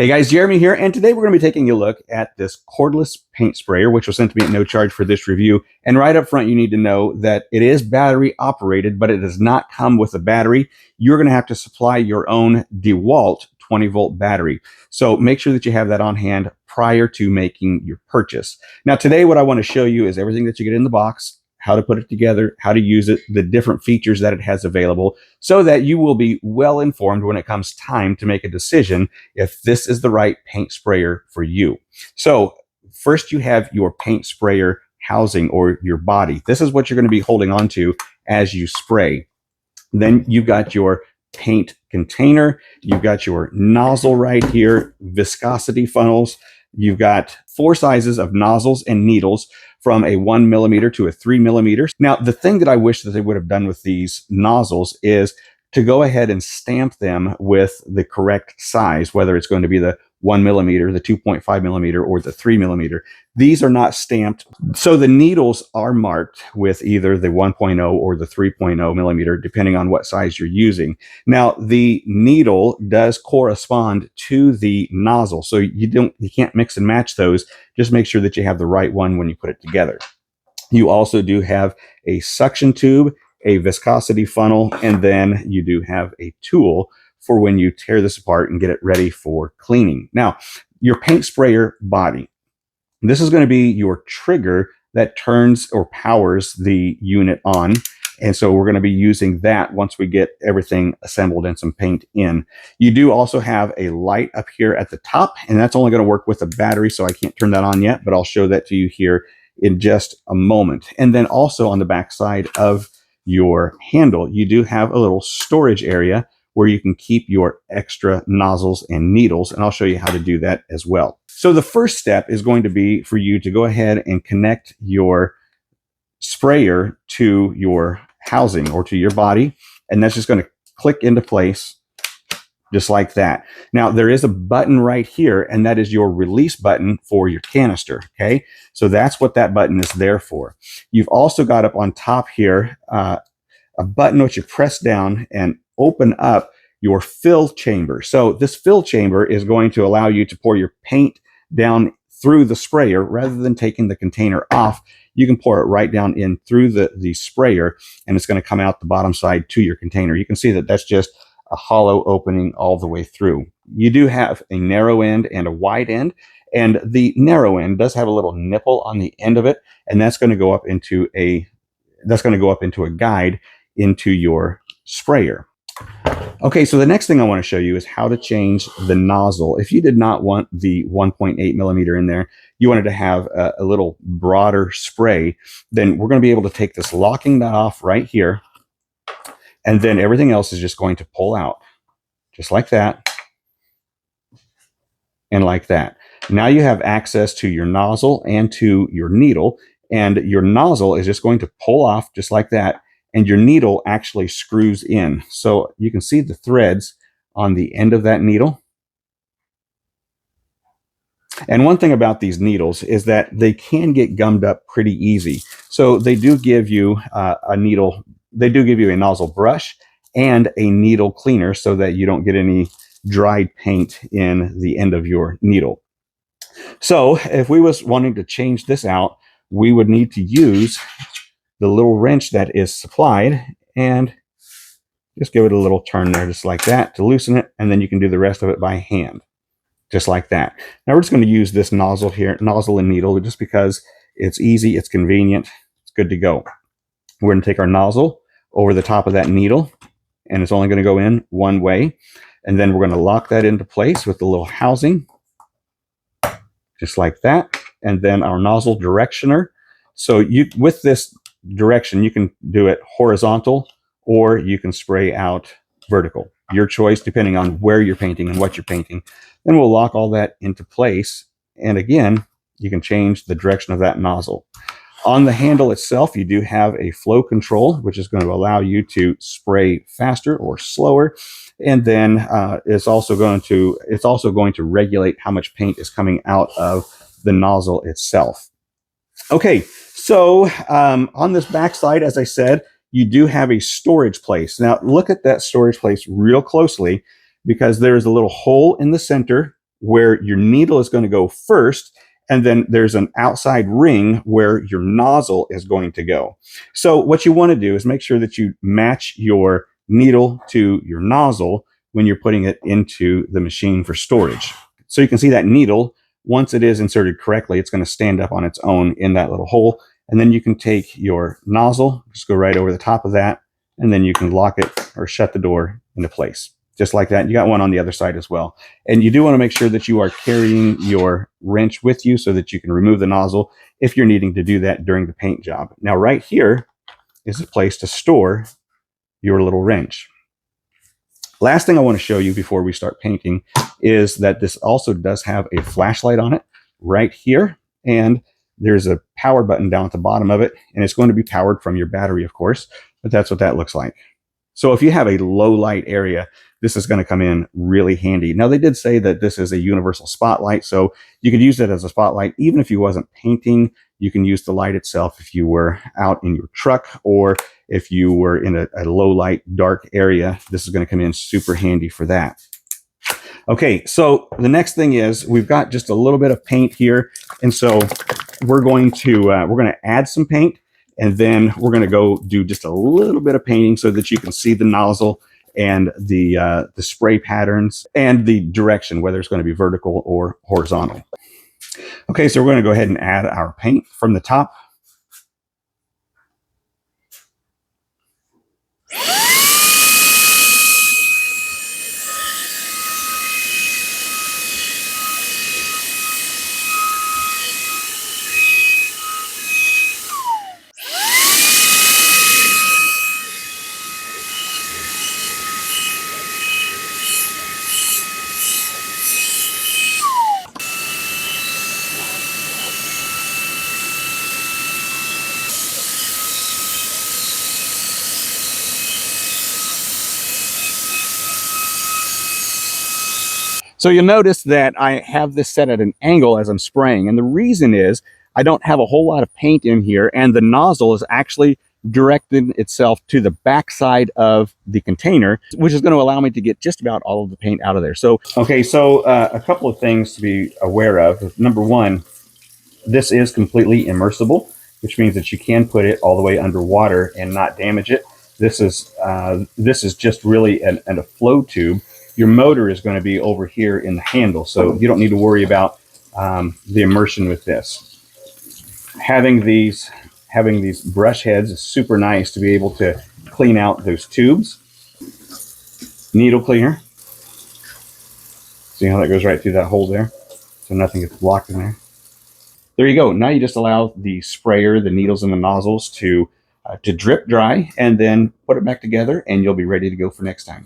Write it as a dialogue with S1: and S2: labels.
S1: Hey guys, Jeremy here, and today we're going to be taking a look at this cordless paint sprayer, which was sent to me at no charge for this review. And right up front, you need to know that it is battery operated, but it does not come with a battery. You're going to have to supply your own DEWALT 20V battery. So make sure that you have that on hand prior to making your purchase. Now today, what I want to show you is everything that you get in the box, how to put it together, how to use it, the different features that it has available, so that you will be well informed when it comes time to make a decision if this is the right paint sprayer for you. So first you have your paint sprayer housing or your body. This is what you're going to be holding on to as you spray. Then you've got your paint container, you've got your nozzle right here, viscosity funnels, you've got 4 sizes of nozzles and needles from a 1mm to a 3mm. Now, the thing that I wish that they would have done with these nozzles is to go ahead and stamp them with the correct size, whether it's going to be the 1mm, the 2.5mm, or the 3mm. These are not stamped. So the needles are marked with either the 1.0 or the 3.0mm, depending on what size you're using. Now, the needle does correspond to the nozzle, so you can't mix and match those. Just make sure that you have the right one when you put it together. You also do have a suction tube, a viscosity funnel, and then you do have a tool for when you tear this apart and get it ready for cleaning. Now, your paint sprayer body. This is going to be your trigger that turns or powers the unit on. And so we're going to be using that once we get everything assembled and some paint in. You do also have a light up here at the top, and that's only going to work with a battery, so I can't turn that on yet, but I'll show that to you here in just a moment. And then also on the back side of your handle, you do have a little storage area where you can keep your extra nozzles and needles, and I'll show you how to do that as well. So the first step is going to be for you to go ahead and connect your sprayer to your housing or to your body, and that's just going to click into place just like that. Now, there is a button right here, and that is your release button for your canister, okay? So that's what that button is there for. You've also got up on top here a button which you press down and open up your fill chamber. So this fill chamber is going to allow you to pour your paint down through the sprayer rather than taking the container off. You can pour it right down in through the sprayer, and it's going to come out the bottom side to your container. You can see that that's just a hollow opening all the way through. You do have a narrow end and a wide end, and the narrow end does have a little nipple on the end of it, and that's going to go up into a guide into your sprayer. Okay, so the next thing I want to show you is how to change the nozzle. If you did not want the 1.8mm in there, you wanted to have a little broader spray, then we're going to be able to take this locking nut off right here, and then everything else is just going to pull out, just like that, and like that. Now you have access to your nozzle and to your needle, and your nozzle is just going to pull off just like that, and your needle actually screws in. So you can see the threads on the end of that needle. And one thing about these needles is that they can get gummed up pretty easy. So they do give you a nozzle brush and a needle cleaner so that you don't get any dried paint in the end of your needle. So if we was wanting to change this out, we would need to use the little wrench that is supplied and just give it a little turn there just like that to loosen it, and then you can do the rest of it by hand just like that. Now we're just going to use this nozzle here, nozzle and needle, just because it's easy, it's convenient, it's good to go. We're going to take our nozzle over the top of that needle, and it's only going to go in one way, and then we're going to lock that into place with the little housing just like that, and then our nozzle directioner. So with this direction, you can do it horizontal or you can spray out vertical. Your choice, depending on where you're painting and what you're painting. Then we'll lock all that into place, and again, you can change the direction of that nozzle. On the handle itself, you do have a flow control, which is going to allow you to spray faster or slower, and then it's also going to regulate how much paint is coming out of the nozzle itself. Okay, so on this back side, as I said, you do have a storage place. Now look at that storage place real closely, because there is a little hole in the center where your needle is going to go first, and then there's an outside ring where your nozzle is going to go. So what you want to do is make sure that you match your needle to your nozzle when you're putting it into the machine for storage. So you can see that needle, once it is inserted correctly, it's going to stand up on its own in that little hole. And then you can take your nozzle, just go right over the top of that, and then you can lock it or shut the door into place. Just like that. You got one on the other side as well. And you do want to make sure that you are carrying your wrench with you so that you can remove the nozzle if you're needing to do that during the paint job. Now, right here is a place to store your little wrench. Last thing I want to show you before we start painting is that this also does have a flashlight on it right here. And there's a power button down at the bottom of it. And it's going to be powered from your battery, of course. But that's what that looks like. So if you have a low light area, this is going to come in really handy. Now, they did say that this is a universal spotlight, so you could use it as a spotlight even if you wasn't painting. You can use the light itself if you were out in your truck or if you were in a low light, dark area. This is going to come in super handy for that. Okay, so the next thing is we've got just a little bit of paint here, and so we're going to add some paint. And then we're going to go do just a little bit of painting so that you can see the nozzle and the spray patterns and the direction, whether it's going to be vertical or horizontal. Okay, so we're going to go ahead and add our paint from the top. So you'll notice that I have this set at an angle as I'm spraying. And the reason is I don't have a whole lot of paint in here, and the nozzle is actually directed itself to the back side of the container, which is going to allow me to get just about all of the paint out of there. So, okay, so a couple of things to be aware of. Number one, this is completely immersible, which means that you can put it all the way underwater and not damage it. This is just really a flow tube. Your motor is going to be over here in the handle, so you don't need to worry about the immersion with this. Having these brush heads is super nice to be able to clean out those tubes. Needle cleaner. See how that goes right through that hole there? So nothing gets blocked in there. There you go. Now you just allow the sprayer, the needles and the nozzles to drip dry, and then put it back together, and you'll be ready to go for next time.